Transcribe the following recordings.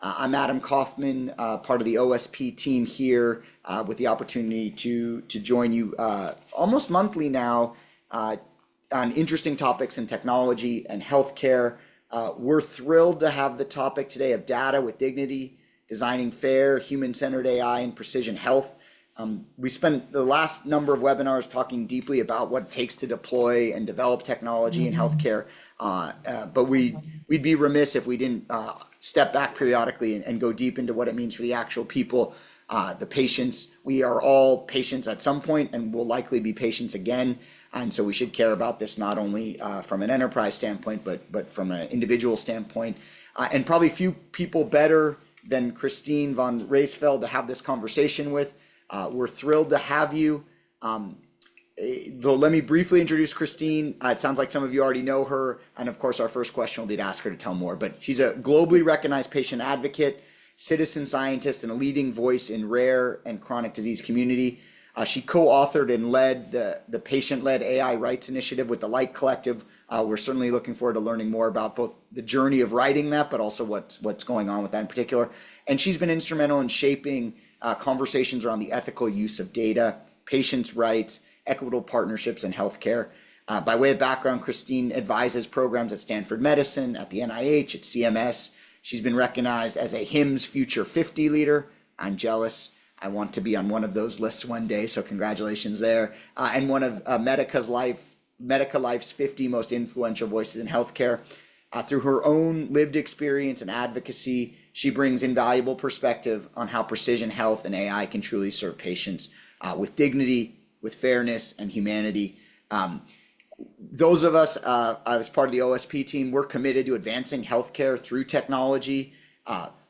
I'm Adam Kaufman, part of the OSP team here, with the opportunity to join you almost monthly now on interesting topics in technology and healthcare. We're thrilled to have the topic today of data with dignity, designing fair, human-centered AI and precision health. We spent the last number of webinars talking deeply about what it takes to deploy and develop technology in healthcare, but we'd be remiss if we didn't step back periodically and go deep into what it means for the actual people, the patients. We are all patients at some point and will likely be patients again. And so we should care about this not only from an enterprise standpoint, but from an individual standpoint. And probably few people better than Christine Von Raesfeld to have this conversation with. We're thrilled to have you. Though let me briefly introduce Christine. It sounds like some of you already know her. And of course, our first question will be to ask her to tell more. But she's a globally recognized patient advocate, citizen scientist, and a leading voice in rare and chronic disease community. She co-authored and led the patient-led AI rights initiative with the Light Collective. We're certainly looking forward to learning more about both the journey of writing that, but also what's going on with that in particular. And she's been instrumental in shaping conversations around the ethical use of data, patients' rights, equitable partnerships, and healthcare. By way of background, Christine advises programs at Stanford Medicine, at the NIH, at CMS. She's been recognized as a HIMSS Future 50 leader. I'm jealous. I want to be on one of those lists one day, so congratulations there. And one of Medica Life's 50 most influential voices in healthcare. Through her own lived experience and advocacy, she brings invaluable perspective on how precision health and AI can truly serve patients with dignity, with fairness, and humanity. Those of us, as part of the OSP team, we're committed to advancing healthcare through technology,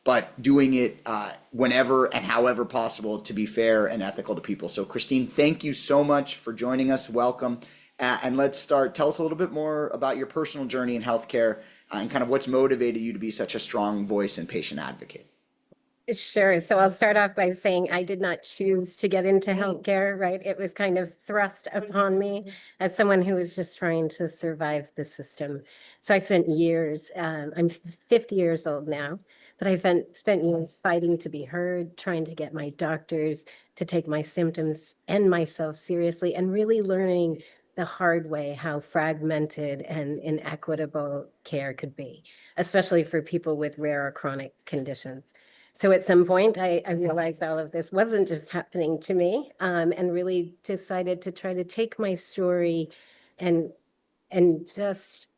but doing it whenever and however possible to be fair and ethical to people. So Christine, thank you so much for joining us. Welcome. And let's start. Tell us a little bit more about your personal journey in healthcare and kind of what's motivated you to be such a strong voice and patient advocate. Sure. So I'll start off by saying I did not choose to get into healthcare, right? It was kind of thrust upon me as someone who was just trying to survive the system. So I spent years, I'm 50 years old now, but I spent years fighting to be heard, trying to get my doctors to take my symptoms and myself seriously, and really learning the hard way how fragmented and inequitable care could be, especially for people with rare or chronic conditions. So at some point, I realized all of this wasn't just happening to me, and really decided to try to take my story and just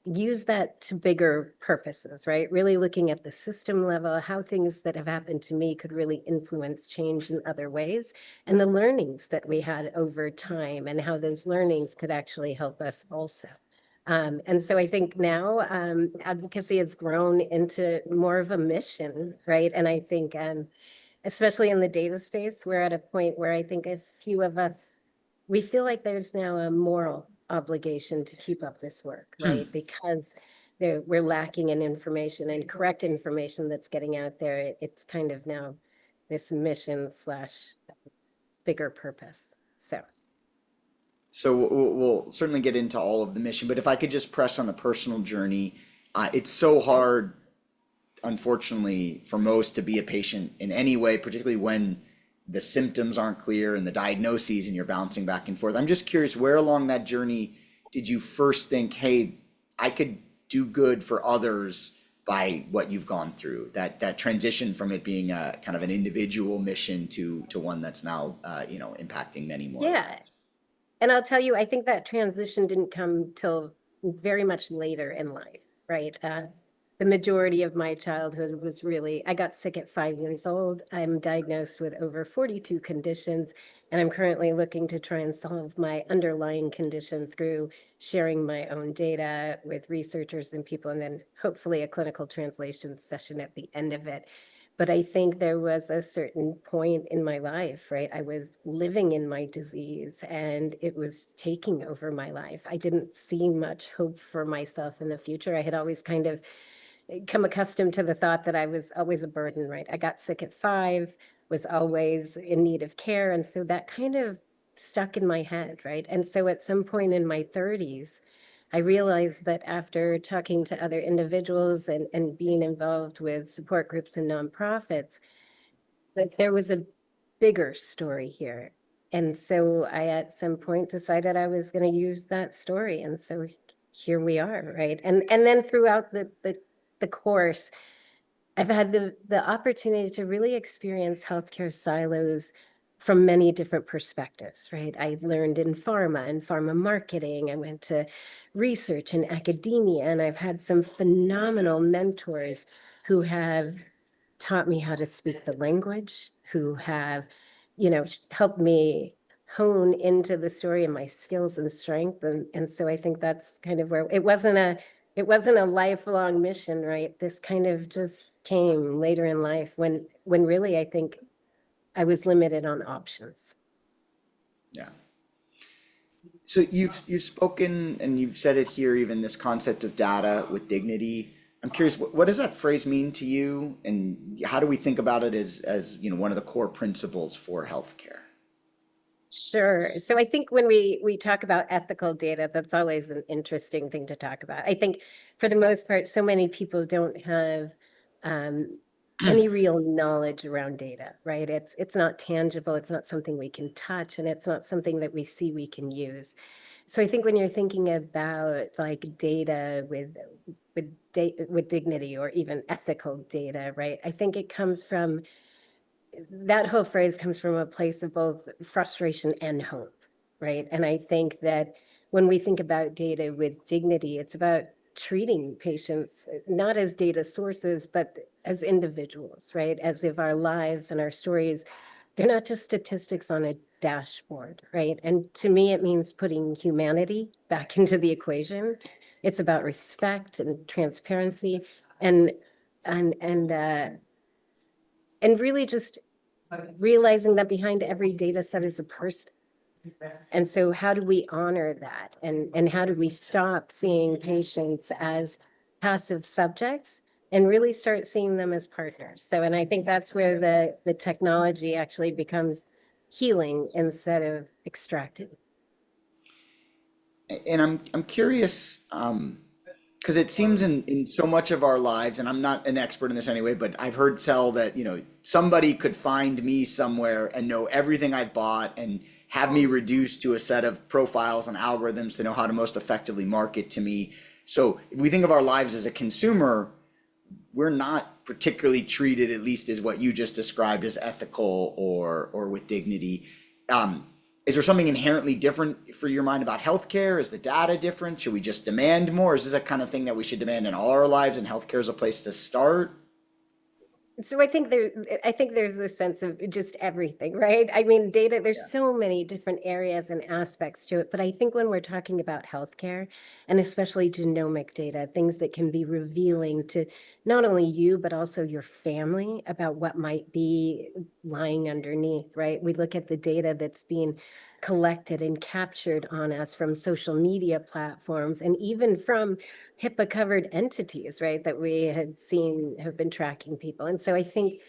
use that to bigger purposes, right? Really looking at the system level, how things that have happened to me could really influence change in other ways, and the learnings that we had over time, and how those learnings could actually help us also. And so I think now advocacy has grown into more of a mission, right? And I think, especially in the data space, we're at a point where I think a few of us, we feel like there's now a moral obligation to keep up this work, right? Because we're lacking in information and correct information that's getting out there. It's kind of now this mission slash bigger purpose. So we'll certainly get into all of the mission, but if I could just press on the personal journey, it's so hard, unfortunately, for most to be a patient in any way, particularly when the symptoms aren't clear and the diagnoses and you're bouncing back and forth. I'm just curious, where along that journey did you first think, hey, I could do good for others by what you've gone through? That transition from it being a kind of an individual mission to one that's now impacting many more. Yeah. And I'll tell you, I think that transition didn't come till very much later in life, right? The majority of my childhood was really, I got sick at 5 years old. I'm diagnosed with over 42 conditions, and I'm currently looking to try and solve my underlying condition through sharing my own data with researchers and people, and then hopefully a clinical translation session at the end of it. But I think there was a certain point in my life, right? I was living in my disease and it was taking over my life. I didn't see much hope for myself in the future. I had always kind of come accustomed to the thought that I was always a burden, right? I got sick at 5, was always in need of care. And so that kind of stuck in my head, right? And so at some point in my 30s, I realized that after talking to other individuals and being involved with support groups and nonprofits, that there was a bigger story here. And so I, at some point, decided I was going to use that story. And so here we are, right? And then throughout the course, I've had the opportunity to really experience healthcare silos from many different perspectives, right? I learned in pharma and pharma marketing. I went to research and academia, and I've had some phenomenal mentors who have taught me how to speak the language, who have, helped me hone into the story and my skills and strength. And so I think that's kind of where it wasn't a lifelong mission, right? This kind of just came later in life when really I think I was limited on options. Yeah. So you've spoken and you've said it here, even this concept of data with dignity. I'm curious, what does that phrase mean to you, and how do we think about it as one of the core principles for healthcare? Sure. So I think when we talk about ethical data, that's always an interesting thing to talk about. I think for the most part, so many people don't have um, any real knowledge around data, right? It's not tangible, it's not something we can touch, and it's not something that we see we can use. So I think when you're thinking about like data with dignity or even ethical data, right? I think it comes from that whole phrase comes from a place of both frustration and hope, right? And I think that when we think about data with dignity, it's about treating patients not as data sources, but as individuals, right? As if our lives and our stories, they're not just statistics on a dashboard, right? And to me, it means putting humanity back into the equation. It's about respect and transparency and and and uh, and really just realizing that behind every data set is a person. And so how do we honor that? And how do we stop seeing patients as passive subjects and really start seeing them as partners? So, and I think that's where the technology actually becomes healing instead of extracting. And I'm curious, because it seems in so much of our lives, and I'm not an expert in this anyway, but I've heard tell that, somebody could find me somewhere and know everything I've bought and have me reduced to a set of profiles and algorithms to know how to most effectively market to me. So if we think of our lives as a consumer, we're not particularly treated, at least as what you just described, as ethical or with dignity. Is there something inherently different for your mind about healthcare? Is the data different? Should we just demand more? Is this a kind of thing that we should demand in all our lives, and healthcare is a place to start? So I think there's this sense of just everything, right? I mean, data, Yeah. there's so many different areas and aspects to it. But I think when we're talking about healthcare, and especially genomic data, things that can be revealing to not only you, but also your family about what might be lying underneath, right? We look at the data that's being collected and captured on us from social media platforms and even from HIPAA covered entities, right, that we had seen have been tracking people. And so I think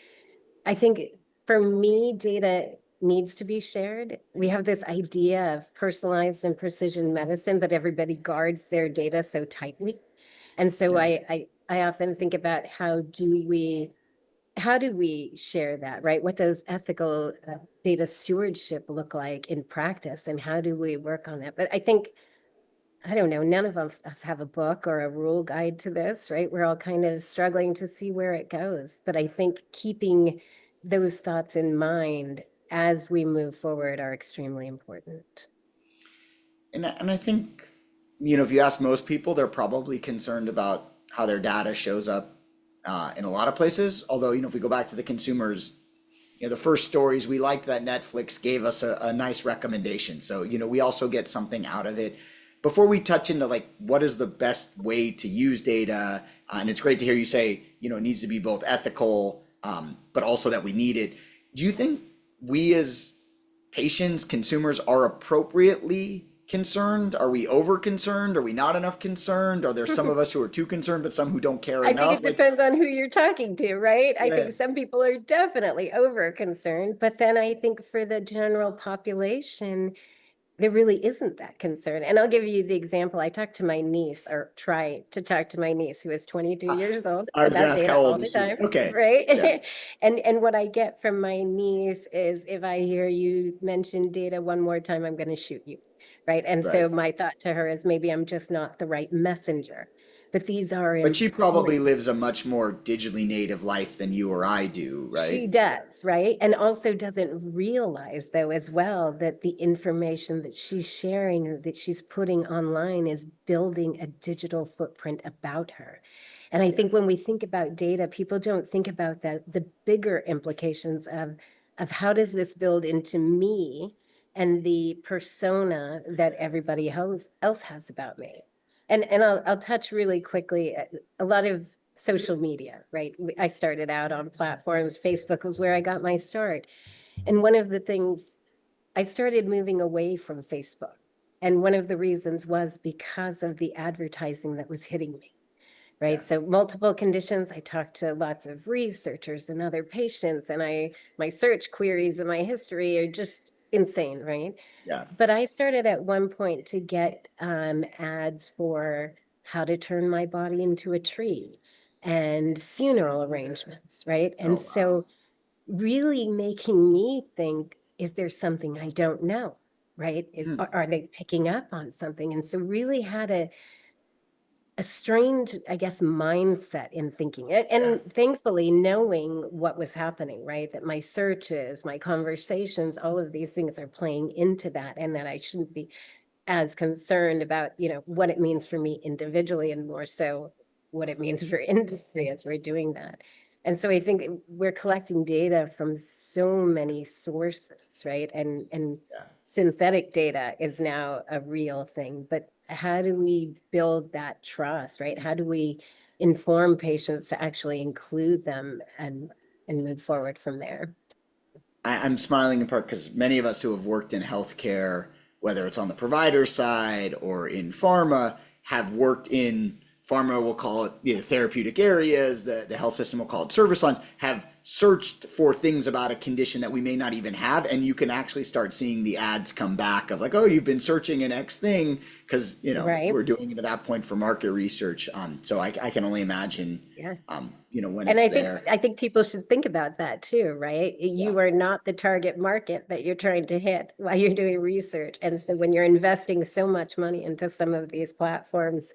for me, data needs to be shared. We have this idea of personalized and precision medicine, but everybody guards their data so tightly. And so Yeah. I often think about how do we share that, right? What does ethical data stewardship look like in practice, and how do we work on that? But I don't know, none of us have a book or a rule guide to this, right? We're all kind of struggling to see where it goes. But I think keeping those thoughts in mind as we move forward are extremely important. And I think, if you ask most people, they're probably concerned about how their data shows up in a lot of places. Although, if we go back to the consumers, the first stories, we liked that Netflix gave us a nice recommendation. So, we also get something out of it. Before we touch into like what is the best way to use data, and it's great to hear you say, it needs to be both ethical, but also that we need it. Do you think we as patients, consumers are appropriately concerned? Are we over concerned? Are we not enough concerned? Are there some of us who are too concerned, but some who don't care I think enough? it Like, depends on who you're talking to, right? I yeah, think some people are definitely over concerned, but then I think for the general population, there really isn't that concern. And I'll give you the example. I talked to my niece, or try to talk to my niece, who is 22 Uh, years old, I was gonna about ask, how data all old the is she? time, Okay. Yeah. right? And what I get from my niece is, if I hear you mention data one more time, I'm going to shoot you, right? And Right. so my thought to her is, maybe I'm just not the right messenger. But these are But she probably important. lives a much more digitally native life than you or I do, right? She does, right? And also doesn't realize, though, as well, that the information that she's sharing, that she's putting online, is building a digital footprint about her. And I Yeah. think when we think about data, people don't think about the bigger implications of how does this build into me and the persona that everybody else has about me. And I'll touch really quickly, a lot of social media, right? I started out on platforms. Facebook was where I got my start. And one of the things, I started moving away from Facebook. And one of the reasons was because of the advertising that was hitting me, right? Yeah. So multiple conditions. I talked to lots of researchers and other patients, and my search queries and my history are just insane, right? Yeah. But I started at one point to get ads for how to turn my body into a tree and funeral arrangements, right? Oh, And wow. so really making me think, is there something I don't know? Right? Hmm. Are they picking up on something? And so really had a strange, I guess, mindset in thinking. Yeah. And thankfully, knowing what was happening, right? That my searches, my conversations, all of these things are playing into that, and that I shouldn't be as concerned about, what it means for me individually, and more so what it means for industry as we're doing that. And so I think we're collecting data from so many sources, right? And Yeah. synthetic data is now a real thing. But how do we build that trust, right? How do we inform patients to actually include them and move forward from there? I'm smiling in part because many of us who have worked in healthcare, whether it's on the provider side or in pharma, have worked in pharma, we'll call it, therapeutic areas, the health system will call it service lines, have searched for things about a condition that we may not even have. And you can actually start seeing the ads come back of like, oh, you've been searching an X thing, because, Right. we're doing it at that point for market research. So I can only imagine, Yeah. when And it's I think there. I think people should think about that too, right? Yeah. You are not the target market that you're trying to hit while you're doing research. And so when you're investing so much money into some of these platforms,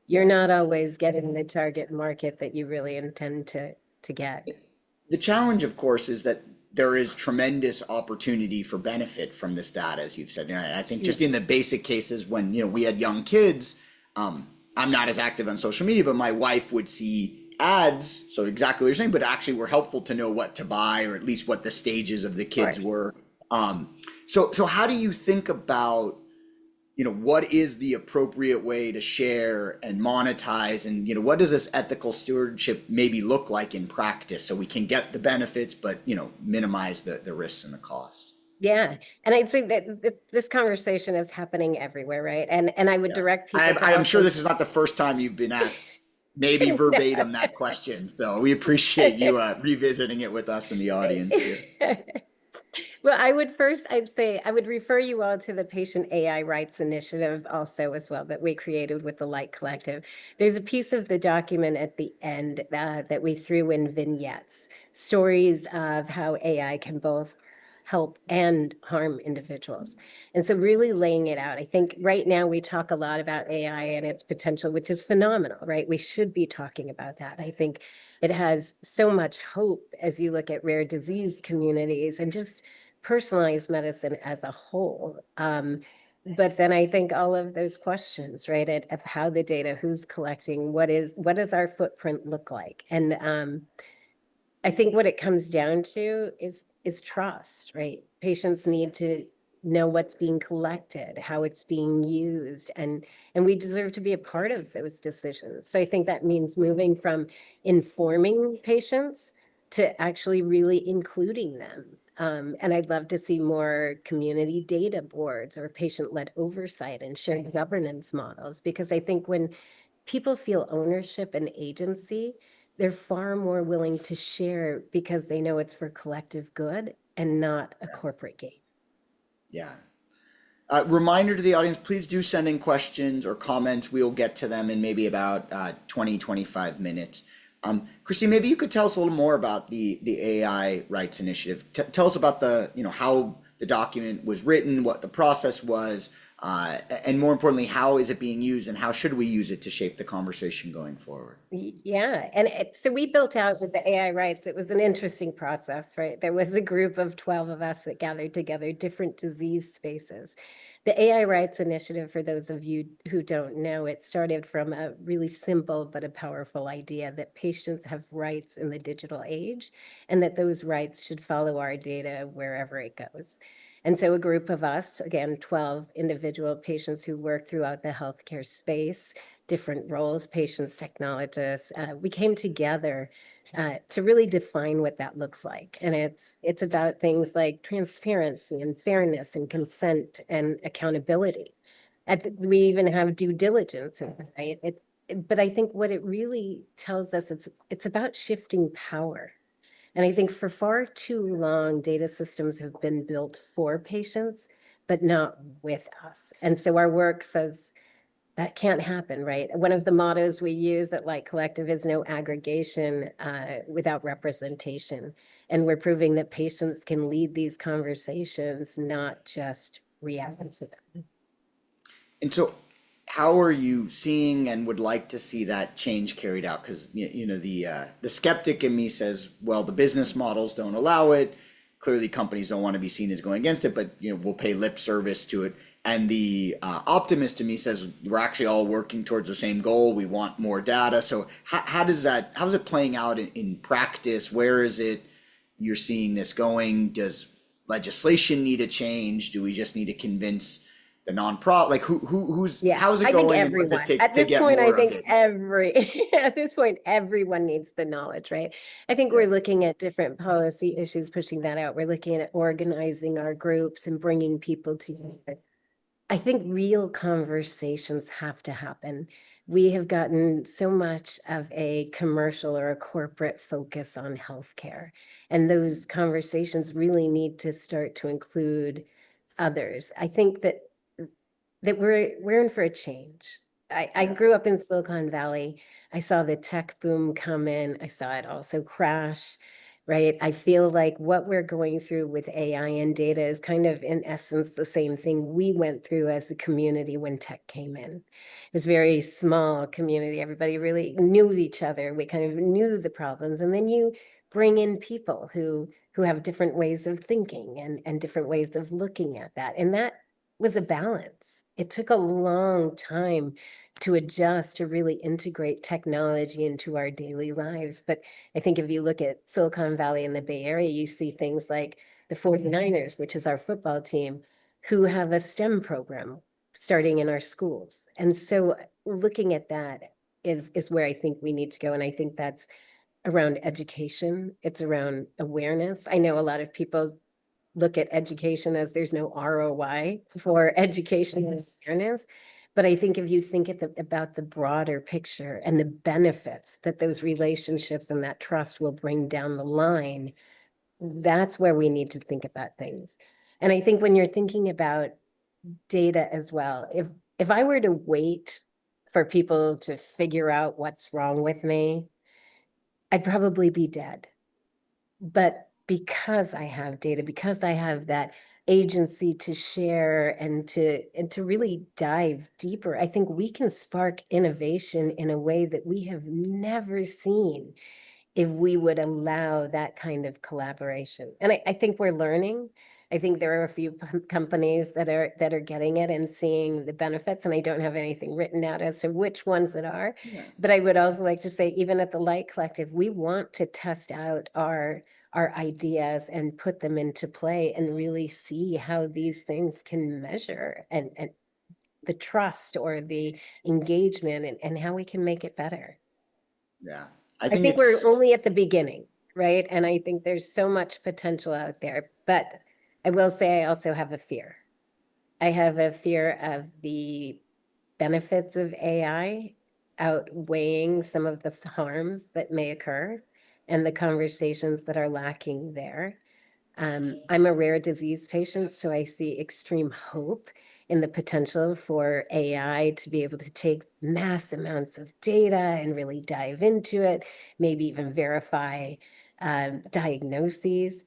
you're Yeah. not always getting the target market that you really intend to get. The challenge, of course, is that there is tremendous opportunity for benefit from this data, as you've said. I think just in the basic cases when, we had young kids, I'm not as active on social media, but my wife would see ads. So exactly what you're saying, but actually were helpful to know what to buy, or at least what the stages of the kids Right. were. So how do you think about, what is the appropriate way to share and monetize, and, what does this ethical stewardship maybe look like in practice, so we can get the benefits, but, minimize the risks and the costs? Yeah. And I'd say that this conversation is happening everywhere, right? And I would Yeah. direct I, people to I am sure also this is not the first time you've been asked maybe verbatim that question. So we appreciate you revisiting it with us in the audience here. Well, I'd say I would refer you all to the Patient AI Rights Initiative also as well, that we created with the Light Collective. There's a piece of the document at the end that we threw in vignettes, stories of how AI can both help and harm individuals. And so really laying it out. I think right now we talk a lot about AI and its potential, which is phenomenal, right? We should be talking about that. I think it has so much hope as you look at rare disease communities and just personalized medicine as a whole. But then I think all of those questions, right, of how the data, who's collecting, what does our footprint look like? And I think what it comes down to is trust, right? Patients need to know what's being collected, how it's being used, and we deserve to be a part of those decisions. So I think that means moving from informing patients to actually really including them. And I'd love to see more community data boards or patient-led oversight and shared governance models, because I think when people feel ownership and agency, they're far more willing to share because they know it's for collective good and not a corporate gain. Yeah. Reminder to the audience, please do send in questions or comments. We'll get to them in maybe about 20, 25 minutes. Christine, maybe you could tell us a little more about the AI Rights Initiative. Tell us about how the document was written, what the process was, and more importantly, how is it being used and how should we use it to shape the conversation going forward? Yeah, and so we built out with the AI rights. It was an interesting process, right? There was a group of 12 of us that gathered together, different disease spaces. The AI Rights Initiative, for those of you who don't know, it started from a really simple but a powerful idea that patients have rights in the digital age and that those rights should follow our data wherever it goes. And so a group of us, again, 12 individual patients who work throughout the healthcare space, different roles, patients, technologists, we came together to really define what that looks like. And it's about things like transparency and fairness and consent and accountability. We even have due diligence, right? But I think what it really tells us, it's about shifting power. And I think for far too long, data systems have been built for patients, but not with us. And so our work says that can't happen, right? One of the mottos we use at Light Collective is no aggregation without representation. And we're proving that patients can lead these conversations, not just react to them. And so, how are you seeing and would like to see that change carried out? Because the skeptic in me says, well, the business models don't allow it. Clearly, companies don't want to be seen as going against it, but we'll pay lip service to it. And the optimist in me says we're actually all working towards the same goal. We want more data. So how is it playing out in practice? Where is it you're seeing this going? Does legislation need a change? Do we just need to convince the nonprofit? Like how's it going? And what does it take At to this get point, I more of think it? at this point, everyone needs the knowledge, right? I think Yeah. we're looking at different policy issues, pushing that out. We're looking at organizing our groups and bringing people together. I think real conversations have to happen. We have gotten so much of a commercial or a corporate focus on healthcare, and those conversations really need to start to include others. I think that we're in for a change. I Yeah. grew up in Silicon Valley. I saw the tech boom come in. I saw it also crash, right? I feel like what we're going through with AI and data is kind of in essence the same thing we went through as a community when tech came in. It was a very small community. Everybody really knew each other. We kind of knew the problems. And then you bring in people who have different ways of thinking and different ways of looking at that. And that was a balance. It took a long time to adjust, to really integrate technology into our daily lives. But I think if you look at Silicon Valley and the Bay Area, you see things like the 49ers, which is our football team, who have a STEM program starting in our schools. And so looking at that is where I think we need to go. And I think that's around education. It's around awareness. I know a lot of people look at education as there's no ROI for education and awareness. But I think if you think about the broader picture and the benefits that those relationships and that trust will bring down the line, that's where we need to think about things. And I think when you're thinking about data as well, if I were to wait for people to figure out what's wrong with me, I'd probably be dead. But because I have data, because I have that agency to share and to really dive deeper, I think we can spark innovation in a way that we have never seen if we would allow that kind of collaboration. And I think we're learning. I think there are a few companies that are getting it and seeing the benefits, and I don't have anything written out as to which ones it are. Yeah. But I would also like to say, even at the Light Collective, we want to test out our ideas and put them into play and really see how these things can measure and the trust or the engagement and how we can make it better. Yeah. I I think think we're it's only at the beginning, right? And I think there's so much potential out there. But I will say I also have a fear. I have a fear of the benefits of AI outweighing some of the harms that may occur and the conversations that are lacking there. I'm a rare disease patient, so I see extreme hope in the potential for AI to be able to take mass amounts of data and really dive into it, maybe even verify diagnoses.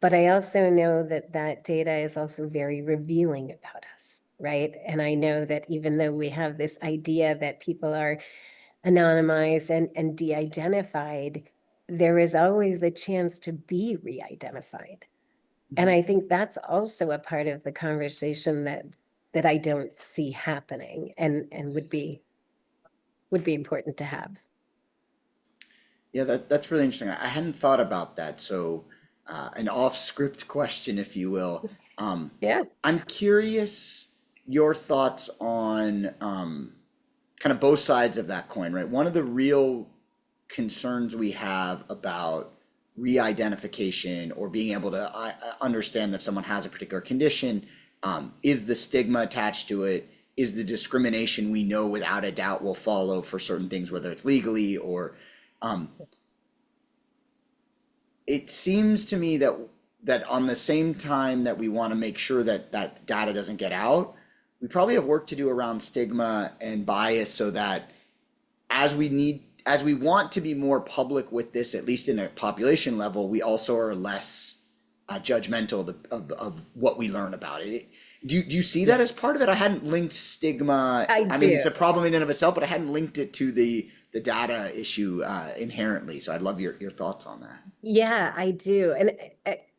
But I also know that that data is also very revealing about us, right? And I know that even though we have this idea that people are anonymized and de-identified, there is always a chance to be re-identified. And I think that's also a part of the conversation that I don't see happening and would be important to have. Yeah, that's really interesting. I hadn't thought about that. So, an off-script question, if you will. Yeah. I'm curious your thoughts on kind of both sides of that coin, right? One of the real concerns we have about re-identification or being able to understand that someone has a particular condition is the stigma attached to it, is the discrimination we know without a doubt will follow for certain things, whether it's legally or um, it seems to me that on the same time that we want to make sure that that data doesn't get out, we probably have work to do around stigma and bias so that as we want to be more public with this, at least in a population level, we also are less judgmental of what we learn about it. Do you see that as part of it? I hadn't linked stigma. I I mean, it's do. a problem in and of itself, but I hadn't linked it to the data issue inherently. So I'd love your thoughts on that. Yeah, I do. And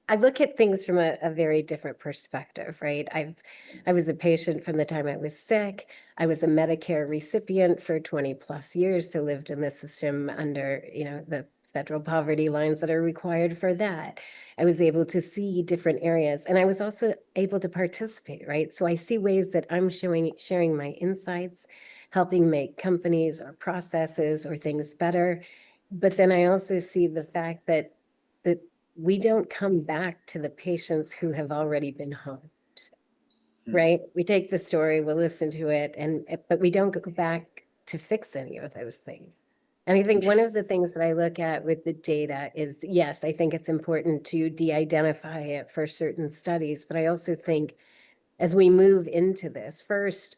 I look at things from a very different perspective, right? I was a patient from the time I was sick. I was a Medicare recipient for 20 plus years, so lived in the system under, the federal poverty lines that are required for that. I was able to see different areas and I was also able to participate, right? So I see ways that I'm sharing my insights, helping make companies or processes or things better. But then I also see the fact that we don't come back to the patients who have already been harmed, Hmm. right? We take the story, we'll listen to it, but we don't go back to fix any of those things. And I think one Interesting. of the things that I look at with the data is, yes, I think it's important to de-identify it for certain studies, but I also think as we move into this, first,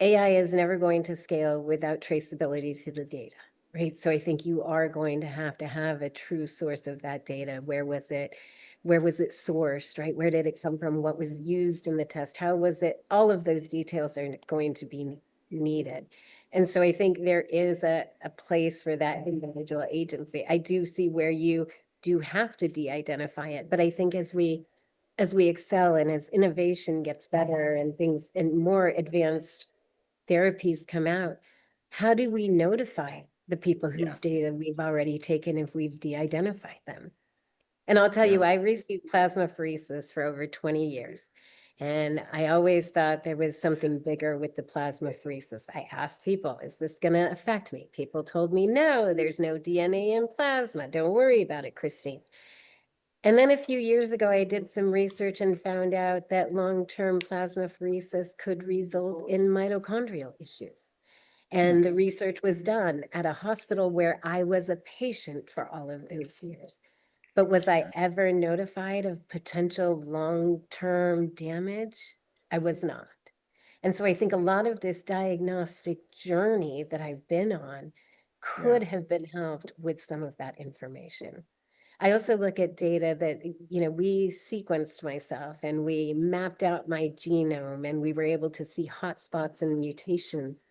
AI is never going to scale without traceability to the data, right? So I think you are going to have a true source of that data. Where was it? Where was it sourced, right? Where did it come from? What was used in the test? How was it? All of those details are going to be needed. And so I think there is a place for that individual agency. I do see where you do have to de-identify it, but I think as we excel and as innovation gets better and things and more advanced therapies come out, how do we notify the people Yeah. whose data we've already taken if we've de-identified them? And I'll tell Yeah. you, I received plasmapheresis for over 20 years. And I always thought there was something bigger with the plasmapheresis. I asked people, is this going to affect me? People told me, no, there's no DNA in plasma. Don't worry about it, Christine. And then a few years ago, I did some research and found out that long-term plasmapheresis could result in mitochondrial issues. Hmm. And the research was done at a hospital where I was a patient for all of those years. But was I Yeah. ever notified of potential long-term damage? I was not. And so I think a lot of this diagnostic journey that I've been on Yeah. could have been helped with some of that information. I also look at data that, we sequenced myself and we mapped out my genome and we were able to see hotspots and mutations.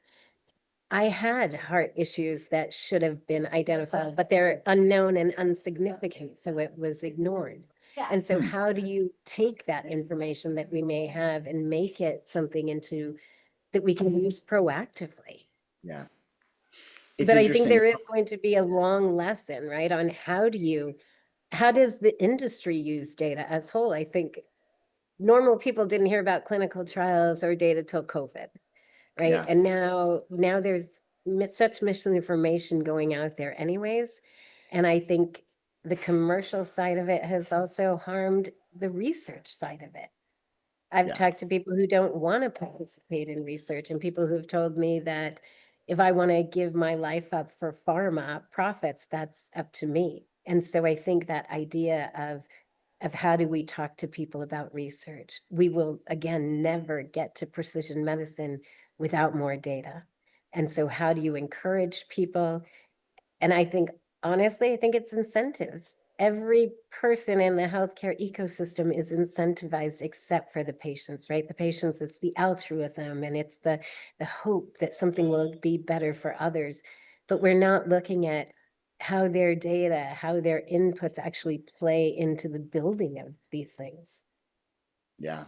I had heart issues that should have been identified, but they're unknown and insignificant, so it was ignored. And so Hmm. how do you take that information that we may have and make it something into that we can use proactively? Yeah. It's But I think interesting. there is going to be a long lesson, right, on how does the industry use data as whole? I think normal people didn't hear about clinical trials or data till COVID, right? Yeah. And now there's such misinformation going out there anyways. And I think the commercial side of it has also harmed the research side of it. I've Yeah. talked to people who don't want to participate in research and people who've told me that if I want to give my life up for pharma profits, that's up to me. And so I think that idea of of how do we talk to people about research. We will, again, never get to precision medicine without more data. And so how do you encourage people? And I think, honestly, I think it's incentives. Every person in the healthcare ecosystem is incentivized except for the patients, right? The patients, it's the altruism and it's the hope that something will be better for others. But we're not looking at how their data, how their inputs actually play into the building of these things. Yeah.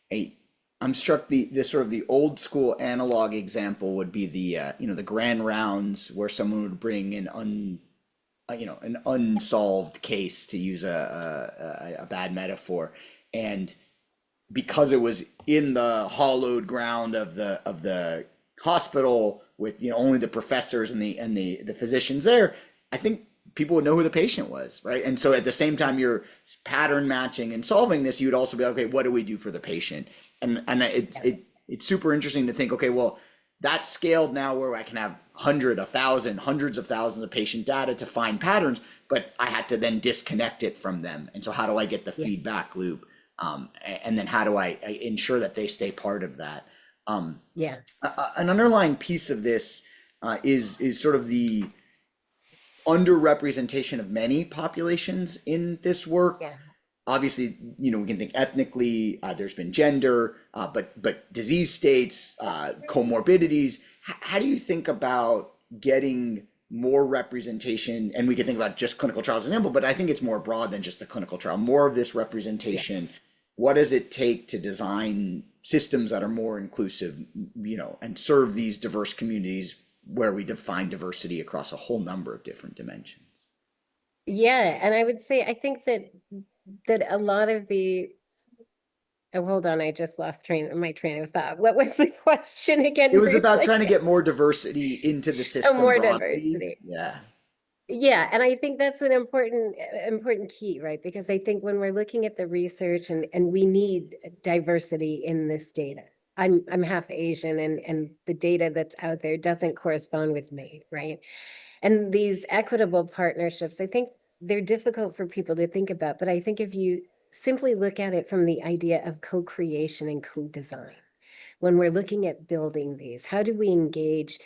I, I'm struck the sort of the old school analog example would be the the grand rounds where someone would bring an unsolved case, to use a bad metaphor, and because it was in the hollowed ground of the hospital with only the professors and the physicians there, I think people would know who the patient was, right? And so at the same time you're pattern matching and solving this, you would also be like, okay, what do we do for the patient? And it's super interesting to think, okay, well, that's scaled now where I can have hundreds of thousands of patient data to find patterns, but I had to then disconnect it from them. And so how do I get the feedback loop? And then how do I ensure that they stay part of that? Yeah. An underlying piece of this is sort of the underrepresentation of many populations in this work. Yeah. Obviously, we can think ethnically, there's been gender, but disease states, comorbidities. How do you think about getting more representation? And we can think about just clinical trials as an example, but I think it's more broad than just a clinical trial, more of this representation. What does it take to design systems that are more inclusive, and serve these diverse communities where we define diversity across a whole number of different dimensions? Yeah. And I would say, I think that a lot of the, oh, hold on, I just lost my train of thought. What was the question again? It was about Briefly? trying to get more diversity into the Oh, system more broadly. diversity. Yeah. Yeah, and I think that's an important key, right? Because I think when we're looking at the research and we need diversity in this data. I'm half Asian and the data that's out there doesn't correspond with me, right? And these equitable partnerships, I think they're difficult for people to think about, but I think if you simply look at it from the idea of co-creation and co-design, when we're looking at building these, how do we engage,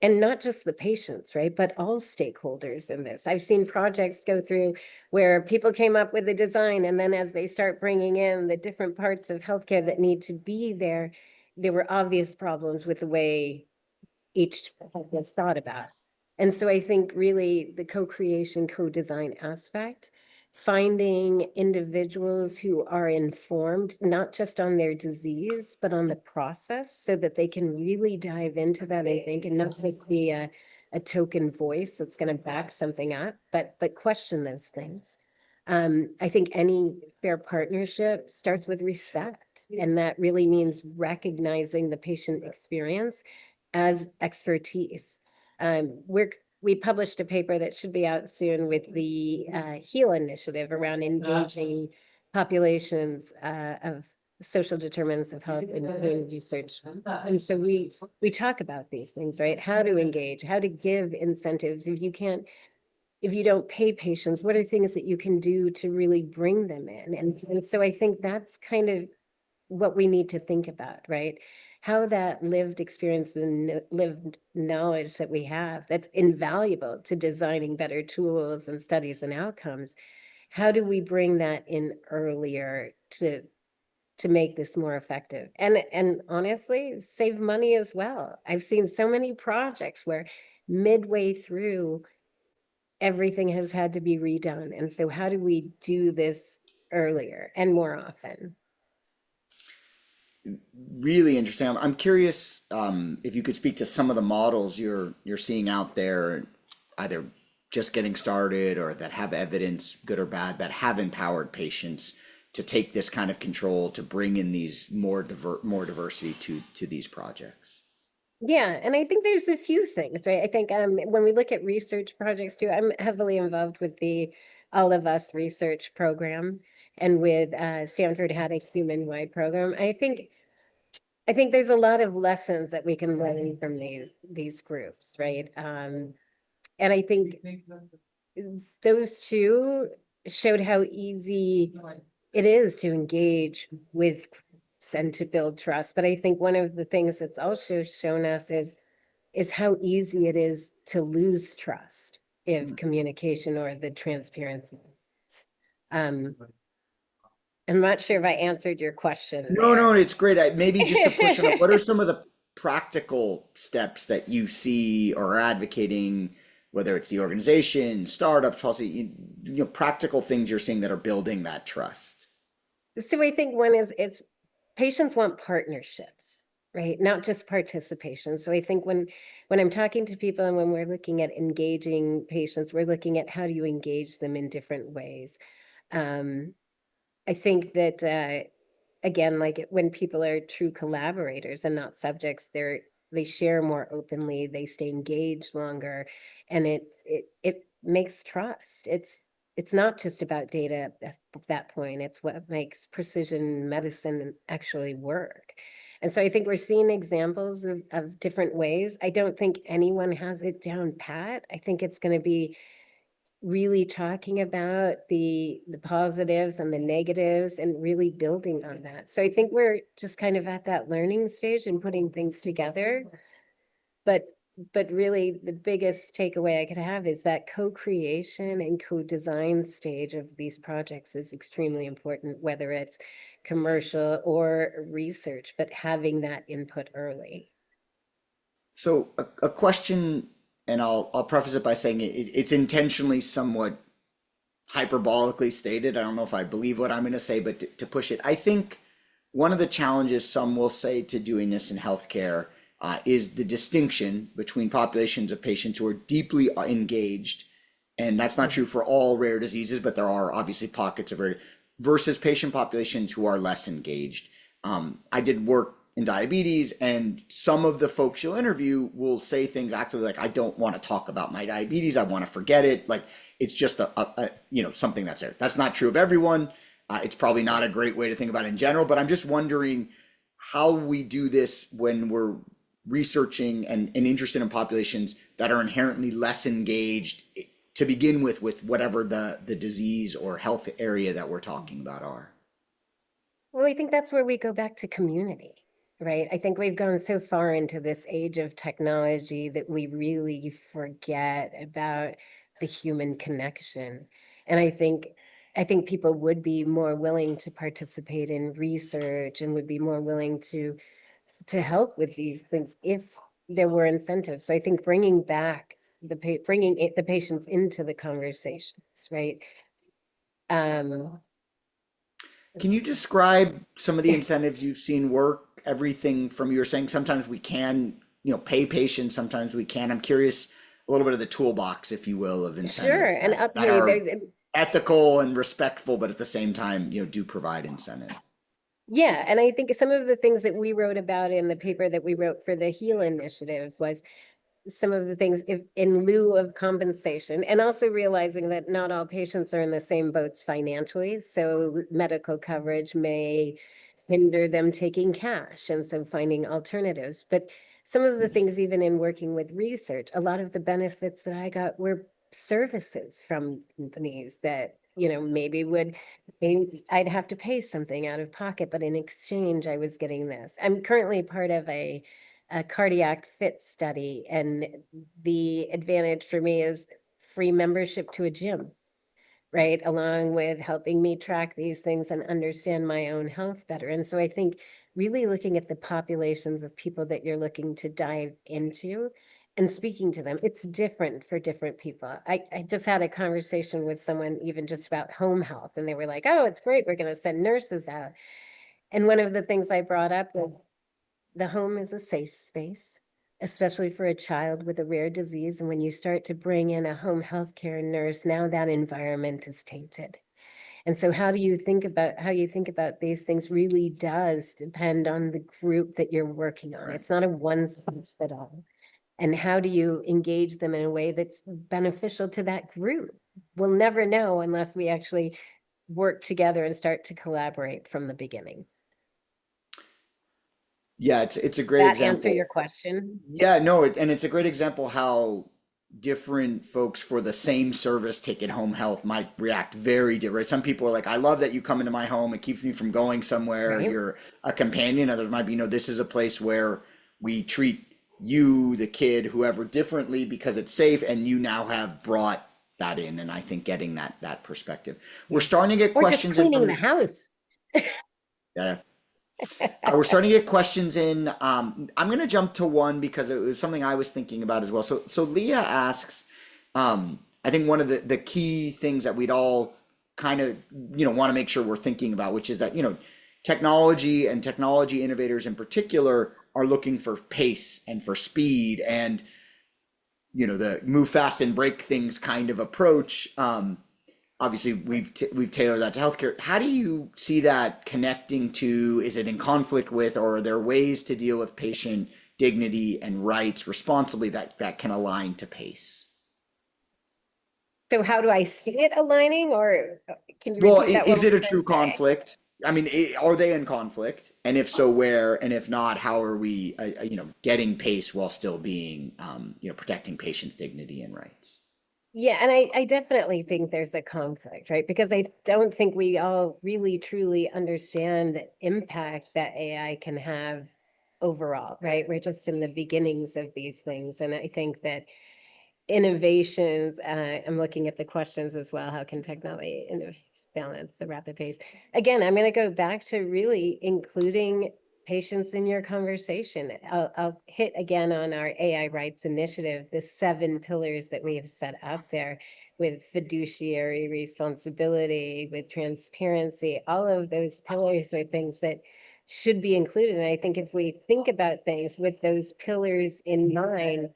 and not just the patients, right, but all stakeholders in this? I've seen projects go through where people came up with a design, and then as they start bringing in the different parts of healthcare that need to be there, there were obvious problems with the way each was thought about. And so I think really the co-creation, co-design aspect, finding individuals who are informed, not just on their disease, but on the process so that they can really dive into that, I think, and not just be a token voice that's going to back something up, but question those things. I think any fair partnership starts with respect, and that really means recognizing the patient experience as expertise. We published a paper that should be out soon with the HEAL initiative around engaging populations of social determinants of health in research. And so we talk about these things, right? How to engage, how to give incentives. If you don't pay patients, what are things that you can do to really bring them in? And so I think that's kind of what we need to think about, right? How that lived experience and lived knowledge that we have that's invaluable to designing better tools and studies and outcomes. How do we bring that in earlier to make this more effective and honestly save money as well? I've seen so many projects where midway through everything has had to be redone. And so how do we do this earlier and more often? Really interesting. I'm curious, if you could speak to some of the models you're seeing out there, either just getting started or that have evidence, good or bad, that have empowered patients to take this kind of control, to bring in these more diversity to these projects. Yeah, and I think there's a few things, right? I think when we look at research projects too, I'm heavily involved with the All of Us research program, and with Stanford had a human-wide program. I think there's a lot of lessons that we can learn from these groups, right? And I think those two showed how easy it is to engage with and to build trust. But I think one of the things that's also shown us is how easy it is to lose trust if communication or the transparency. Um, I'm not sure if I answered your question No, no, there. it's great. Maybe just to push on it, what are some of the practical steps that you see or are advocating, whether it's the organization, startups, policy, practical things you're seeing that are building that trust? So I think one is patients want partnerships, right? Not just participation. So I think when I'm talking to people and when we're looking at engaging patients, we're looking at how do you engage them in different ways. Um, I think that again, like when people are true collaborators and not subjects, they share more openly, they stay engaged longer, and it makes trust. It's not just about data at that point. It's what makes precision medicine actually work. And so I think we're seeing examples of different ways. I don't think anyone has it down pat. I think it's going to be really talking about the positives and the negatives and really building on that. So I think we're just kind of at that learning stage and putting things together. But but really the biggest takeaway I could have is that co-creation and co-design stage of these projects is extremely important, whether it's commercial or research, but having that input early. So a question, and I'll preface it by saying it's intentionally somewhat hyperbolically stated. I don't know if I believe what I'm going to say, but to push it, I think one of the challenges some will say to doing this in healthcare is the distinction between populations of patients who are deeply engaged, and that's not true for all rare diseases, but there are obviously pockets of rare, versus patient populations who are less engaged. I did work in diabetes, and some of the folks you'll interview will say things actually like, "I don't want to talk about my diabetes. I want to forget it." Like it's just something that's there. That's not true of everyone. It's probably not a great way to think about it in general, but I'm just wondering how we do this when we're researching and interested in populations that are inherently less engaged to begin with whatever the disease or health area that we're talking about are. Well, I think that's where we go back to community, right? I think we've gone so far into this age of technology that we really forget about the human connection. And I think people would be more willing to participate in research and would be more willing to help with these things if there were incentives. So I think bringing back the patients into the conversations, right? Um, Can you describe some of the incentives you've seen work? Everything from you were saying sometimes we can, pay patients, sometimes we can. I'm curious a little bit of the toolbox, if you will, of sure, incentives and that hey, are ethical and respectful, but at the same time, do provide incentive. yeah, and I think some of the things that we wrote about in the paper that we wrote for the HEAL initiative was some of the things in lieu of compensation, and also realizing that not all patients are in the same boats financially. So medical coverage may hinder them taking cash, and so finding alternatives. But some of the things, even in working with research, a lot of the benefits that I got were services from companies that, maybe I'd have to pay something out of pocket, but in exchange, I was getting this. I'm currently part of a cardiac fit study, and the advantage for me is free membership to a gym, right? Along with helping me track these things and understand my own health better. And so I think really looking at the populations of people that you're looking to dive into and speaking to them, it's different for different people. I just had a conversation with someone even just about home health, and they were like, oh, it's great, we're going to send nurses out. And one of the things I brought up was the home is a safe space, especially for a child with a rare disease. And when you start to bring in a home healthcare nurse, now that environment is tainted. And so how you think about these things really does depend on the group that you're working on. Right. It's not a one size fit all. And how do you engage them in a way that's beneficial to that group? We'll never know unless we actually work together and start to collaborate from the beginning. Yeah, it's a great That answer example. your question? Yeah, no, and it's a great example how different folks for the same service taking home health might react very different. Some people are like, I love that you come into my home. It keeps me from going somewhere. Right. You're a companion. Others might be, this is a place where we treat you, the kid, whoever differently because it's safe. And you now have brought that in. And I think getting that perspective. We're starting to get Or just questions in cleaning from the house. yeah. We're starting to get questions in. I'm going to jump to one because it was something I was thinking about as well. So Leah asks, I think one of the key things that we'd all kind of, want to make sure we're thinking about, which is that, technology and technology innovators in particular are looking for pace and for speed and, the move fast and break things kind of approach. Obviously we've tailored that to healthcare. How do you see that connecting to, is it in conflict with, or are there ways to deal with patient dignity and rights responsibly that can align to pace? So how do I see it aligning, or can you Well, repeat that one is more it a time? true conflict? I mean, are they in conflict? And if so, where? And if not, how are we, getting pace while still being, protecting patients' dignity and rights? Yeah, and I definitely think there's a conflict, right? Because I don't think we all really truly understand the impact that AI can have overall, right? We're just in the beginnings of these things. And I think that innovations, I'm looking at the questions as well. How can technology balance the rapid pace? Again, I'm going to go back to really including patients in your conversation. I'll hit again on our AI rights initiative, the 7 pillars that we have set up there with fiduciary responsibility, with transparency. All of those pillars are things that should be included. And I think if we think about things with those pillars in mind,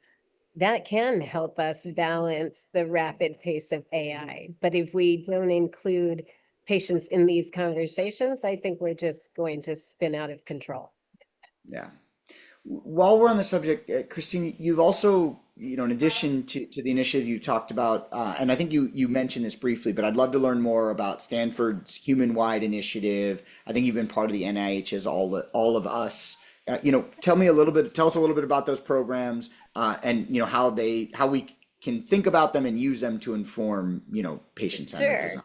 that can help us balance the rapid pace of AI. But if we don't include patients in these conversations, I think we're just going to spin out of control. Yeah. While we're on the subject, Christine, you've also, in addition to the initiative you talked about, and I think you mentioned this briefly, but I'd love to learn more about Stanford's human-wide initiative. I think you've been part of the NIH's All of Us. Tell us a little bit about those programs, and how we can think about them and use them to inform, patient-centered Sure. design.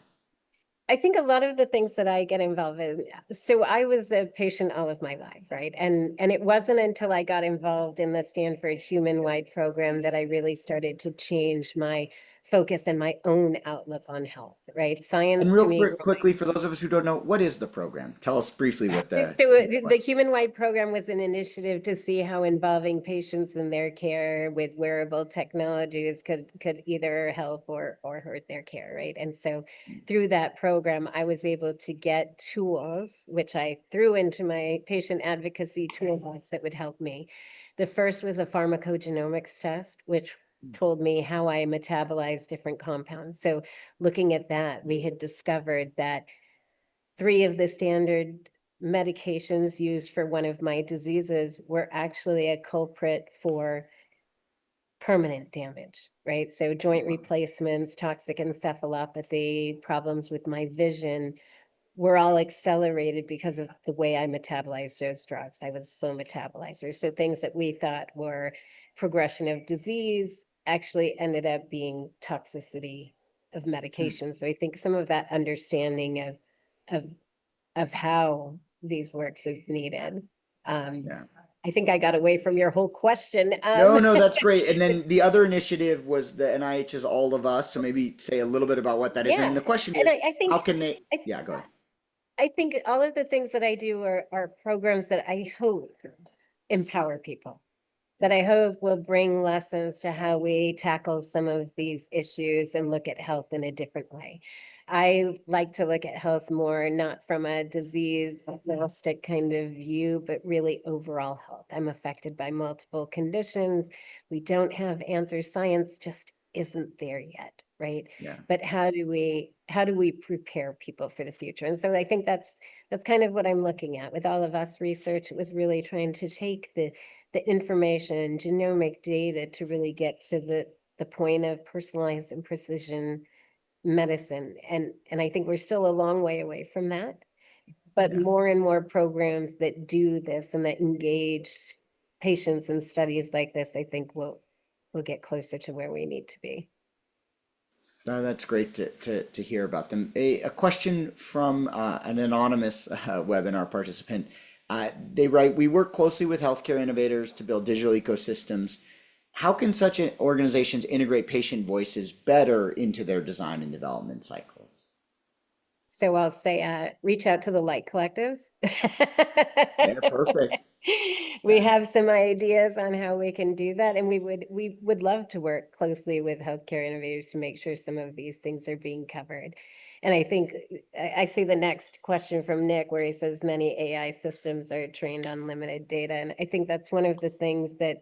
I think a lot of the things that I get involved in, so I was a patient all of my life, right? And it wasn't until I got involved in the Stanford human-wide program that I really started to change my focus and my own outlook on health, right? And Science to real me. quickly, for those of us who don't know, what is the program? Tell us briefly what So the the human-wide program was an initiative to see how involving patients in their care with wearable technologies could either help or hurt their care, right? And so through that program, I was able to get tools, which I threw into my patient advocacy toolbox that would help me. The first was a pharmacogenomics test, which told me how I metabolize different compounds. So looking at that, we had discovered that 3 of the standard medications used for one of my diseases were actually a culprit for permanent damage, right? So joint replacements, toxic encephalopathy, problems with my vision were all accelerated because of the way I metabolized those drugs. I was slow metabolizer. So things that we thought were progression of disease actually ended up being toxicity of medication. So I think some of that understanding of of how these works is needed. Um, Yeah. I think I got away from your whole question. No, that's great. And then the other initiative was the NIH's All of Us. So maybe say a little bit about what that is. And then Yeah, the question and is, I how think can they? I, Yeah, go ahead. I think all of the things that I do are programs that I hope empower people, that I hope will bring lessons to how we tackle some of these issues and look at health in a different way. I like to look at health more not from a disease agnostic kind of view, but really overall health. I'm affected by multiple conditions. We don't have answers. Science just isn't there yet, right? Yeah. But how do we prepare people for the future? And so I think that's kind of what I'm looking at with All of Us research. It was really trying to take the information, genomic data to really get to the point of personalized and precision medicine. And I think we're still a long way away from that, but Yeah. more and more programs that do this and that engage patients in studies like this, I think we'll get closer to where we need to be. That's great to hear about them. A question from an anonymous webinar participant. They write, we work closely with healthcare innovators to build digital ecosystems. How can such organizations integrate patient voices better into their design and development cycles? So I'll say, reach out to the Light Collective. Yeah, perfect. We Yeah, have some ideas on how we can do that, and we would love to work closely with healthcare innovators to make sure some of these things are being covered. And I think I see the next question from Nick, where he says many AI systems are trained on limited data, and I think that's one of the things that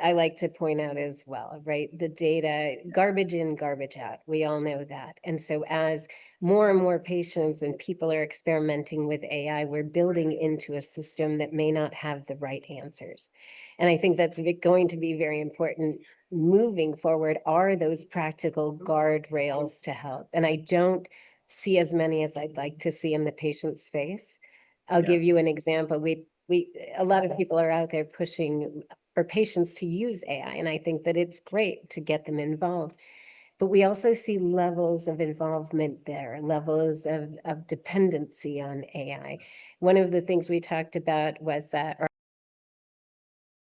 I like to point out as well, right? The data, garbage in, garbage out. We all know that. And so as more and more patients and people are experimenting with AI, we're building into a system that may not have the right answers. And I think that's going to be very important moving forward, are those practical guardrails to help. And I don't see as many as I'd like to see in the patient space. I'll yeah. give you an example. A lot of people are out there pushing for patients to use AI. And I think that it's great to get them involved. But we also see levels of involvement there, levels of dependency on AI. One of the things we talked about was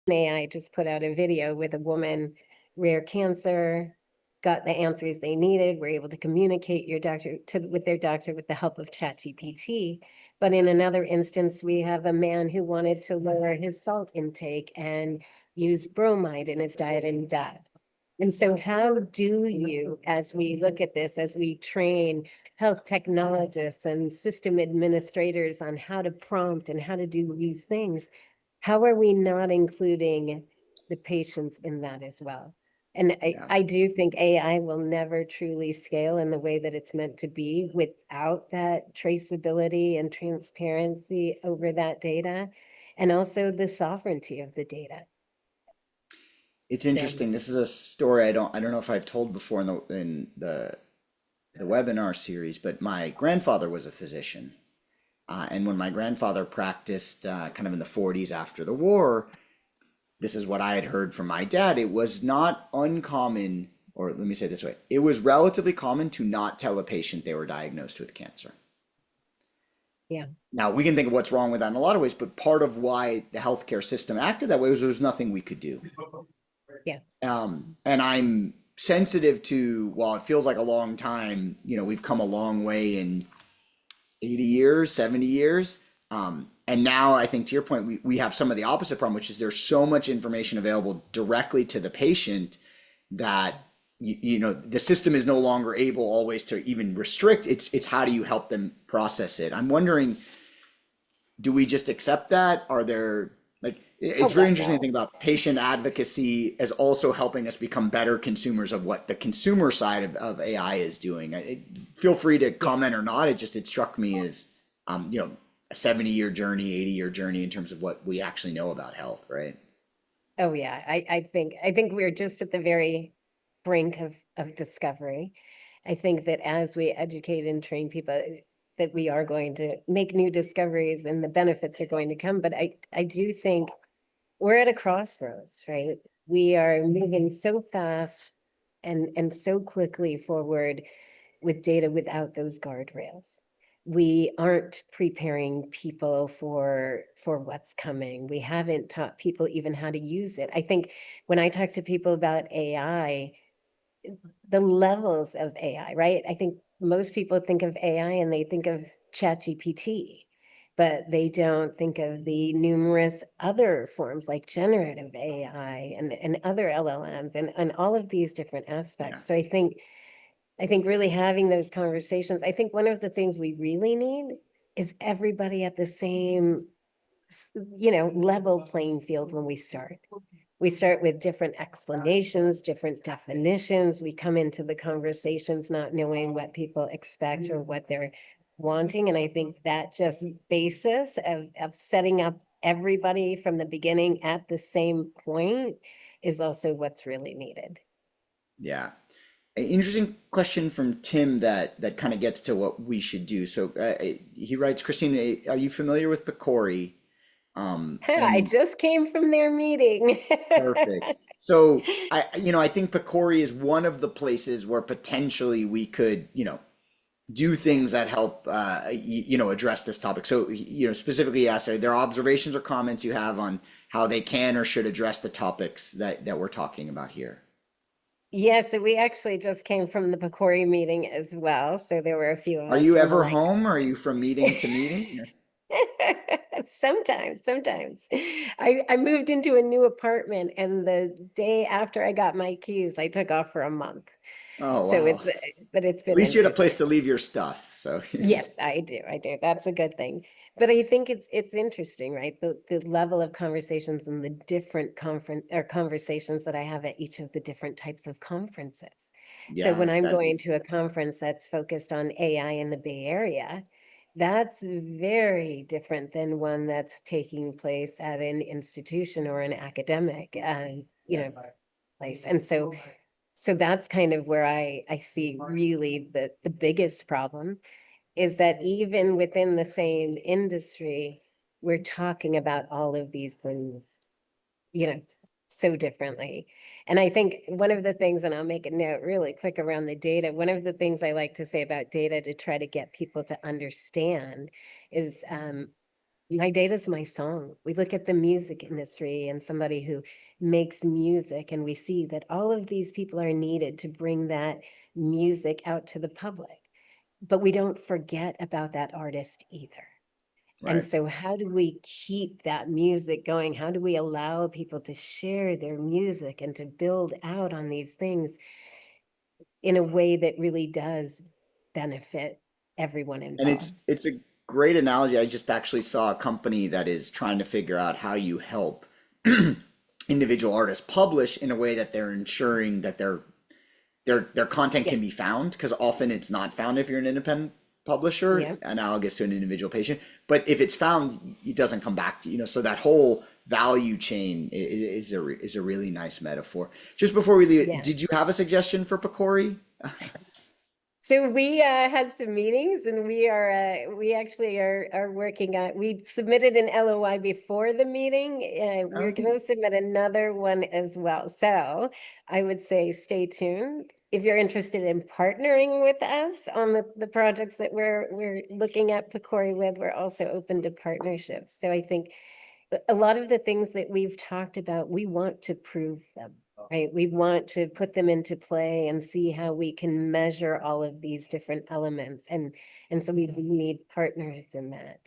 AI just put out a video with a woman, rare cancer, got the answers they needed, were able to communicate with their doctor with the help of ChatGPT. But in another instance, we have a man who wanted to lower his salt intake and use bromide in his diet, and died. And so how do you, as we look at this, as we train health technologists and system administrators on how to prompt and how to do these things, how are we not including the patients in that as well? And Yeah. I do think AI will never truly scale in the way that it's meant to be without that traceability and transparency over that data, and also the sovereignty of the data. It's So, interesting. This is a story I don't know if I've told before in the webinar series, but my grandfather was a physician. And when my grandfather practiced kind of in the 40s after the war, this is what I had heard from my dad. It was not uncommon, or let me say it this way, it was relatively common to not tell a patient they were diagnosed with cancer. yeah, Now, we can think of what's wrong with that in a lot of ways, but part of why the healthcare system acted that way was there was nothing we could do. yeah. And I'm sensitive to, while it feels like a long time, we've come a long way in 80 years, 70 years. And now I think to your point, we have some of the opposite problem, which is there's so much information available directly to the patient that the system is no longer able always to even restrict. It's how do you help them process it? I'm wondering, do we just accept that? Are there Oh, it's very God, interesting to no. think about patient advocacy as also helping us become better consumers of what the consumer side of AI is doing. Feel free to Yeah. comment or not. It struck me as a 70-year journey, 80-year journey in terms of what we actually know about health, right? Oh, yeah. I think we're just at the very brink of discovery. I think that as we educate and train people, that we are going to make new discoveries and the benefits are going to come. But I do think we're at a crossroads, right? We are moving so fast and so quickly forward with data without those guardrails. We aren't preparing people for what's coming. We haven't taught people even how to use it. I think when I talk to people about AI, the levels of AI, right? I think most people think of AI and they think of ChatGPT, but they don't think of the numerous other forms like generative AI and other LLMs and all of these different Yeah. aspects. So I think really having those conversations, I think one of the things we really need is everybody at the same, level playing field when we start. We start with different explanations, different definitions. We come into the conversations not knowing what people expect or what they're wanting. And I think that just basis of setting up everybody from the beginning at the same point is also what's really needed. Yeah. An interesting question from Tim that kind of gets to what we should do. So he writes, Christine, are you familiar with Picori? I And just came from their meeting. perfect. So I think Picori is one of the places where potentially we could, do things Yes. that help, address this topic. So, specifically, yes, are there observations or comments you have on how they can or should address the topics that we're talking about here? Yeah, so we actually just came from the Picori meeting as well. So there were a few of Are us you from the ever like home? Or are you from meeting to meeting? sometimes. I moved into a new apartment and the day after I got my keys, I took off for a month. Oh, So wow. it's but it's At been least you had a place interesting. to leave your stuff. So, Yes, I do. I do. That's a good thing. But I think it's interesting, right? The level of conversations and the different conference or conversations that I have at each of the different types of conferences. So when yeah, I'm that, going to a conference that's focused on AI in the Bay Area, that's very different than one that's taking place at an institution or an academic, yeah. place. And so that's kind of where I see really the biggest problem is that even within the same industry, we're talking about all of these things, you know, so differently. And I think one of the things, and I'll make a note really quick around the data, one of the things I like to say about data to try to get people to understand is my data is my song. We look at the music industry and somebody who makes music, and we see that all of these people are needed to bring that music out to the public. But we don't forget about that artist either. And Right. so, how do we keep that music going? How do we allow people to share their music and to build out on these things in a way that really does benefit everyone And it's involved? it's a great analogy. I just actually saw a company that is trying to figure out how you help individual artists publish in a way that they're ensuring that their content Yeah, can be found, because often it's not found if you're an independent publisher, yeah, analogous to an individual patient. But if it's found, it doesn't come back to you. So that whole value chain is a really nice metaphor. Just before we leave it, yeah. did you have a suggestion for Picori? So we had some meetings, and we actually are working on. We submitted an LOI before the meeting. We're Okay. going to submit another one as well. So I would say stay tuned. If you're interested in partnering with us on the projects that we're looking at Picori with, we're also open to partnerships. So I think a lot of the things that we've talked about, we want to prove them, right? We want to put them into play and see how we can measure all of these different elements. And so we need partners in that.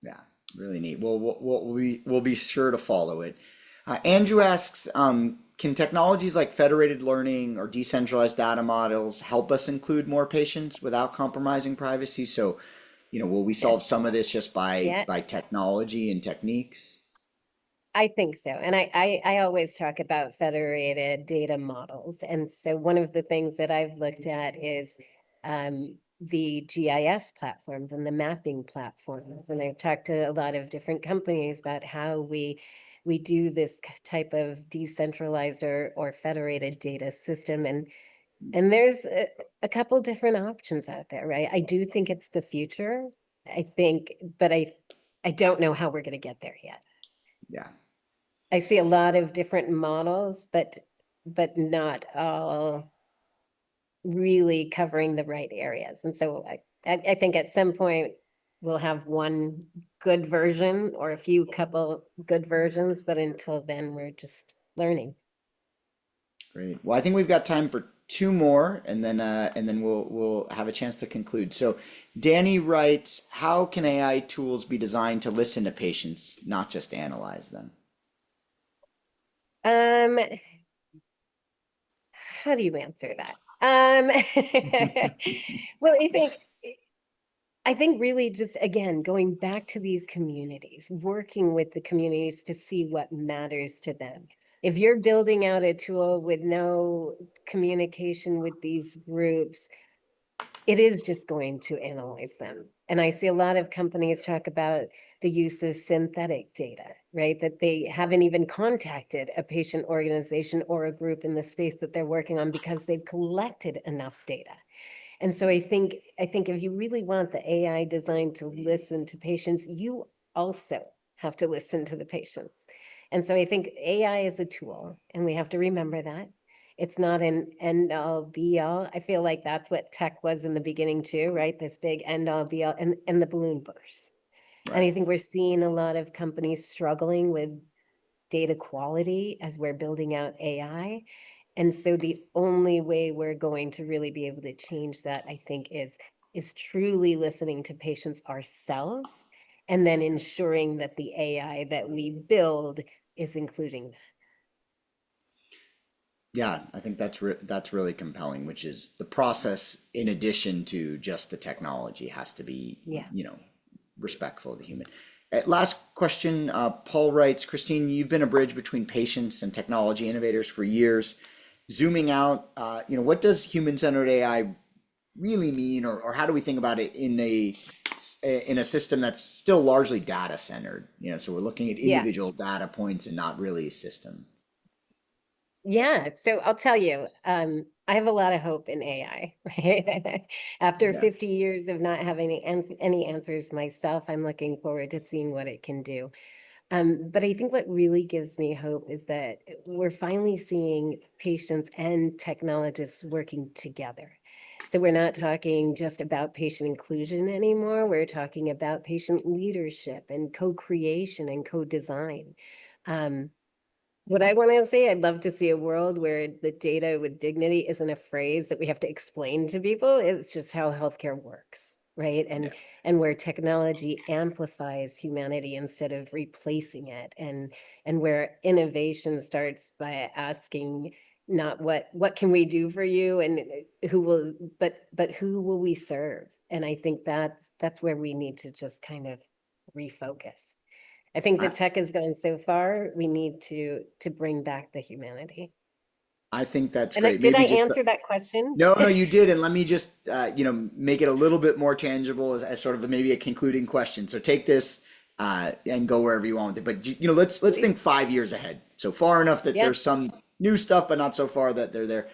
Yeah, really neat. Well, we'll be sure to follow it. Andrew asks, can technologies like federated learning or decentralized data models help us include more patients without compromising privacy? So, will we solve Yes. some of this just Yeah, by technology and techniques? I think so. And I always talk about federated data models. And so one of the things that I've looked at is the GIS platforms and the mapping platforms. And I've talked to a lot of different companies about how we do this type of decentralized or federated data system. And there's a couple different options out there, right? I do think it's the future. I think, but I don't know how we're going to get there yet. Yeah. I see a lot of different models, but not all really covering the right areas. And so I think at some point we'll have one good version or a few couple good versions, but until then we're just learning. Great. Well, I think we've got time for two more, and then we'll have a chance to conclude. So, Danny writes, how can AI tools be designed to listen to patients, not just analyze them? Um, how do you answer that? Well, I think really just again going back to these communities, working with the communities to see what matters to them. If you're building out a tool with no communication with these groups, it is just going to analyze them. And I see a lot of companies talk about the use of synthetic data, right? That they haven't even contacted a patient organization or a group in the space that they're working on because they've collected enough data. And so I think if you really want the AI designed to listen to patients, you also have to listen to the patients. And so I think AI is a tool, and we have to remember that. It's not an end all be all. I feel like that's what tech was in the beginning too, right? This big end all be all, and the balloon burst. And Right. I think we're seeing a lot of companies struggling with data quality as we're building out AI. And so the only way we're going to really be able to change that, I think, is truly listening to patients ourselves, and then ensuring that the AI that we build is including that. Yeah, I think that's really compelling, which is the process in addition to just the technology has to be, Yeah. respectful of the human. Last question, Paul writes, Christine, you've been a bridge between patients and technology innovators for years. Zooming out, what does human-centered AI really mean, or how do we think about it in a system that's still largely data centered? So we're looking at Yeah. individual data points and not really a system. Yeah, so I'll tell you, I have a lot of hope in AI, right? After Yeah. 50 years of not having any answers myself, I'm looking forward to seeing what it can do. But I think what really gives me hope is that we're finally seeing patients and technologists working together. So we're not talking just about patient inclusion anymore. We're talking about patient leadership and co-creation and co-design. Um, what I want to say, I'd love to see a world where the data with dignity isn't a phrase that we have to explain to people. It's just how healthcare works, right? Yeah. And where technology amplifies humanity instead of replacing it, and where innovation starts by asking not what can we do for you, and who will, but who will we serve? And I think that's where we need to just kind of refocus. I think the I, tech has gone so far, we need to bring back the humanity. I think that's And great. did I Maybe just answer that question? no, no, you did, and let me just make it a little bit more tangible as sort of maybe a concluding question. So take this and go wherever you want with it. But let's think 5 years ahead. So far enough that Yeah. there's some new stuff, but not so far that they're there.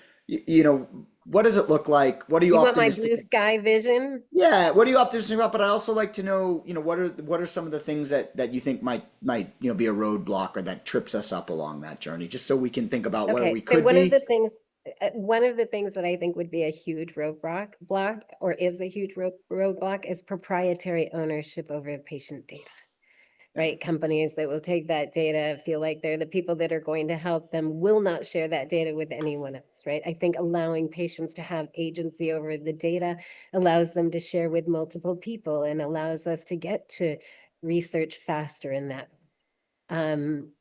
What does it look like? What are you You want my optimistic? blue sky vision? Yeah, what are you optimistic about? But I also like to know, what are some of the things that you think might be a roadblock or that trips us up along that journey, just so we can think about where Okay, we so could be. one of the things that I think would be a huge roadblock block, or is a huge roadblock, is proprietary ownership over patient data. Yeah, Right? Companies that will take that data, feel like they're the people that are going to help them, will not share that data with anyone else, right? I think allowing patients to have agency over the data allows them to share with multiple people and allows us to get to research faster in that.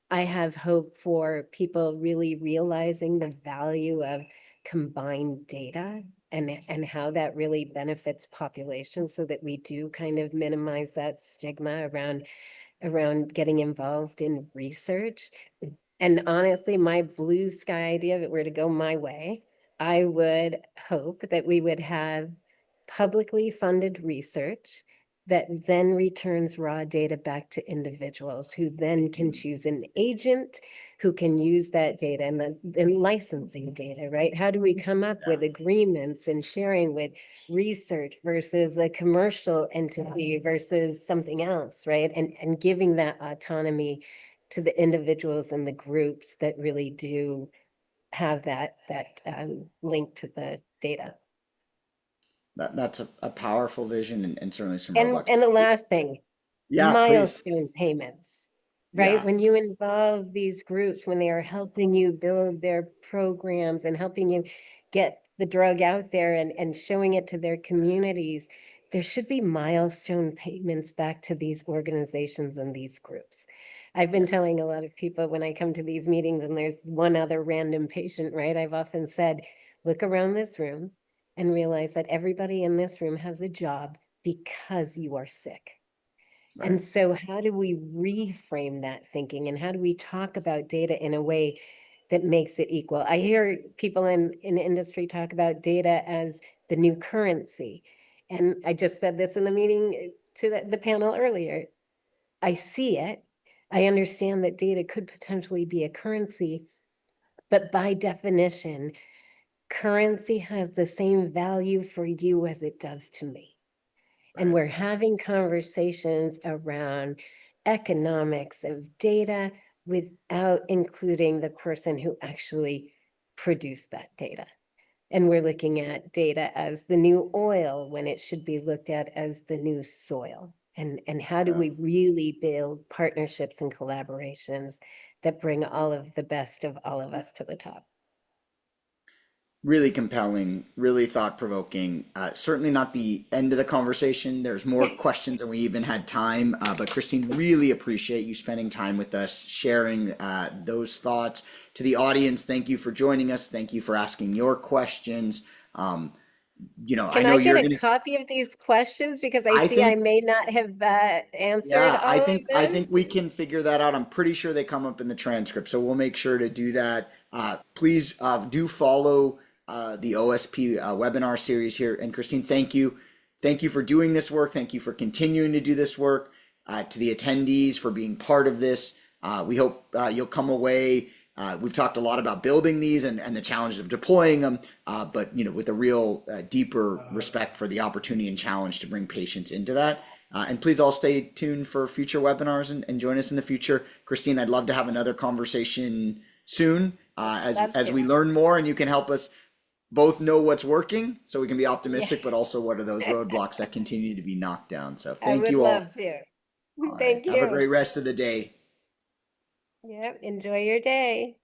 I have hope for people really realizing the value of combined data and how that really benefits populations, so that we do kind of minimize that stigma around getting involved in research. And honestly, my blue sky idea, if it were to go my way, I would hope that we would have publicly funded research that then returns raw data back to individuals, who then can choose an agent who can use that data, and licensing data, right? How do we come up yeah. with agreements and sharing with research versus a commercial entity versus something else, right? And giving that autonomy to the individuals and the groups that really do have that link to the data. That's a powerful vision and certainly some And roadblocks. and the last thing, Yeah, please. milestone payments, right? Yeah, When you involve these groups, when they are helping you build their programs and helping you get the drug out there and showing it to their communities, there should be milestone payments back to these organizations and these groups. I've been yeah, telling a lot of people when I come to these meetings and there's one other random patient, right? I've often said, look around this room and realize that everybody in this room has a job because you are sick. right. And so how do we reframe that thinking, and how do we talk about data in a way that makes it equal? I hear people in industry talk about data as the new currency. And I just said this in the meeting to the panel earlier. I see it. I understand that data could potentially be a currency, but by definition, currency has the same value for you as it does to me. And Right. we're having conversations around economics of data without including the person who actually produced that data. And we're looking at data as the new oil when it should be looked at as the new soil. And how do we really build partnerships and collaborations that bring all of the best of all of us to the top? Really compelling, really thought-provoking. Certainly not the end of the conversation. There's more questions than we even had time. But Christine, really appreciate you spending time with us, sharing those thoughts. To the audience, thank you for joining us. Thank you for asking your questions. I Can know I get you're a gonna. copy of these questions? Because I I see I think, may not have answered yeah, all of I them. think we can figure that out. I'm pretty sure they come up in the transcript, so we'll make sure to do that. Please do follow the OSP webinar series here. And Christine, thank you for doing this work. Thank you for continuing to do this work. To the attendees for being part of this. We hope you'll come away. We've talked a lot about building these and the challenges of deploying them, but with a real deeper respect for the opportunity and challenge to bring patients into that. And please all stay tuned for future webinars and join us in the future. Christine, I'd love to have another conversation soon as we learn more and you can help us both know what's working so we can be optimistic, but also what are those roadblocks that continue to be knocked down. So I thank would you all. love to. All right. Thank Have a you. great rest of the day. Yep. Enjoy your day.